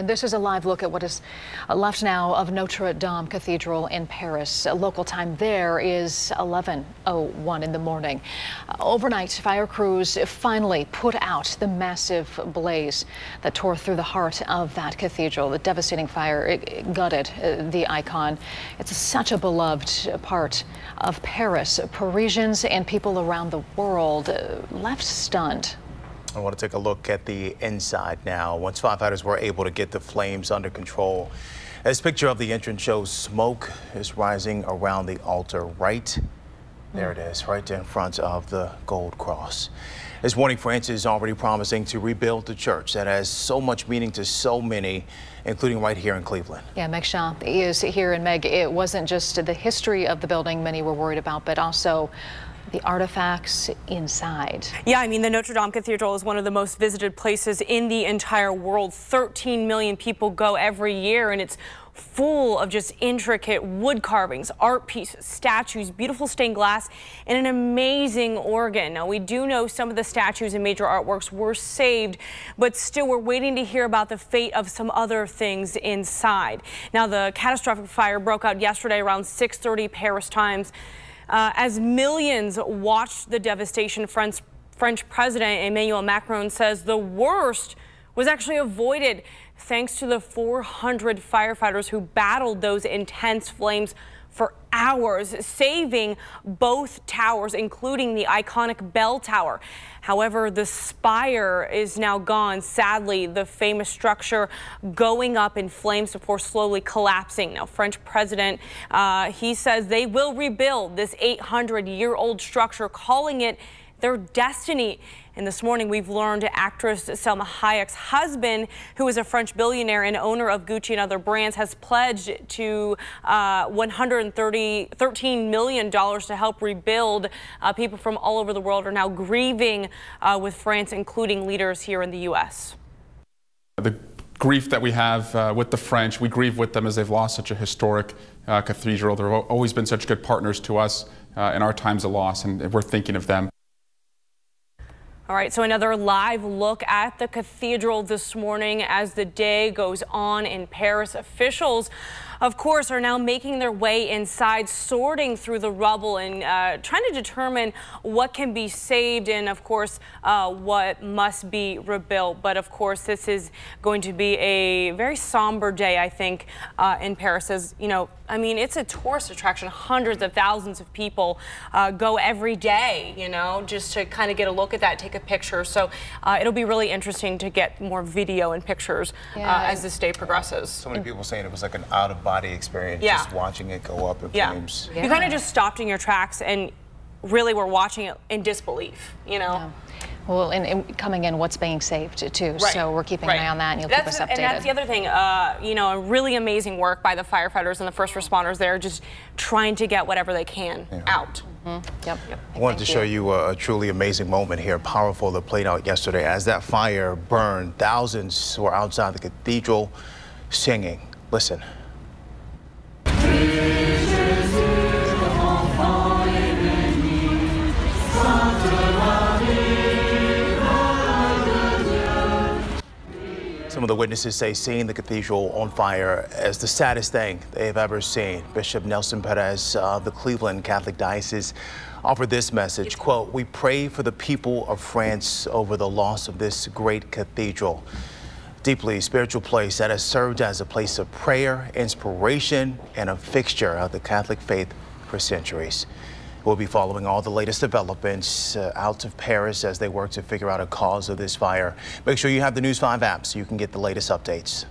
And this is a live look at what is left now of Notre Dame Cathedral in Paris. Local time there is 11:01 in the morning. Overnight, fire crews finally put out the massive blaze that tore through the heart of that cathedral. The devastating fire it gutted the icon. It's such a beloved part of Paris. Parisians and people around the world left stunned. I want to take a look at the inside now. Once firefighters were able to get the flames under control. This picture of the entrance shows smoke is rising around the altar right there. It is right in front of the gold cross. This morning, France is already promising to rebuild the church that has so much meaning to so many, including right here in Cleveland. Yeah, Meg Shaw is here. And Meg, it wasn't just the history of the building many were worried about, but also the artifacts inside. Yeah, I mean, the Notre Dame Cathedral is one of the most visited places in the entire world. 13 million people go every year, and it's full of just intricate wood carvings, art pieces, statues, beautiful stained glass, and an amazing organ. Now, we do know some of the statues and major artworks were saved, but still we're waiting to hear about the fate of some other things inside. Now, the catastrophic fire broke out yesterday around 6:30 Paris times. As millions watched the devastation, French President Emmanuel Macron says the worst was actually avoided thanks to the 400 firefighters who battled those intense flames for hours, saving both towers, including the iconic bell tower. However, the spire is now gone. Sadly, the famous structure going up in flames before slowly collapsing. Now, French President, he says they will rebuild this 800-year-old structure, calling it their destiny. And this morning, we've learned actress Selma Hayek's husband, who is a French billionaire and owner of Gucci and other brands, has pledged to $13 million to help rebuild. People from all over the world are now grieving with France, including leaders here in the U.S. The grief that we have with the French, we grieve with them as they've lost such a historic cathedral. They've always been such good partners to us in our times of loss, and we're thinking of them. All right, so another live look at the cathedral this morning as the day goes on in Paris. Officials, of course, are now making their way inside, sorting through the rubble and trying to determine what can be saved and, of course, what must be rebuilt. But, of course, this is going to be a very somber day, I think, in Paris. As you know, I mean, it's a tourist attraction. Hundreds of thousands of people go every day, you know, just to kind of get a look at that, take a picture. So it'll be really interesting to get more video and pictures as this day progresses. So many people saying it was like an out-of-body experience, just watching it go up in flames. You kind of just stopped in your tracks and really were watching it in disbelief, you know. Well, and coming in, what's being saved too. So we're keeping an eye on that, and you'll keep us updated. And that's the other thing, you know, really amazing work by the firefighters and the first responders there, just trying to get whatever they can out. Yep. I wanted to show you a truly amazing moment here, powerful, that played out yesterday. As that fire burned, thousands were outside the cathedral singing. Listen. Some of the witnesses say seeing the cathedral on fire as the saddest thing they've ever seen. Bishop Nelson Perez of the Cleveland Catholic Diocese offered this message, quote, "We pray for the people of France over the loss of this great cathedral. Deeply spiritual place that has served as a place of prayer, inspiration, and a fixture of the Catholic faith for centuries." We'll be following all the latest developments out of Paris as they work to figure out a cause of this fire. Make sure you have the News 5 app so you can get the latest updates.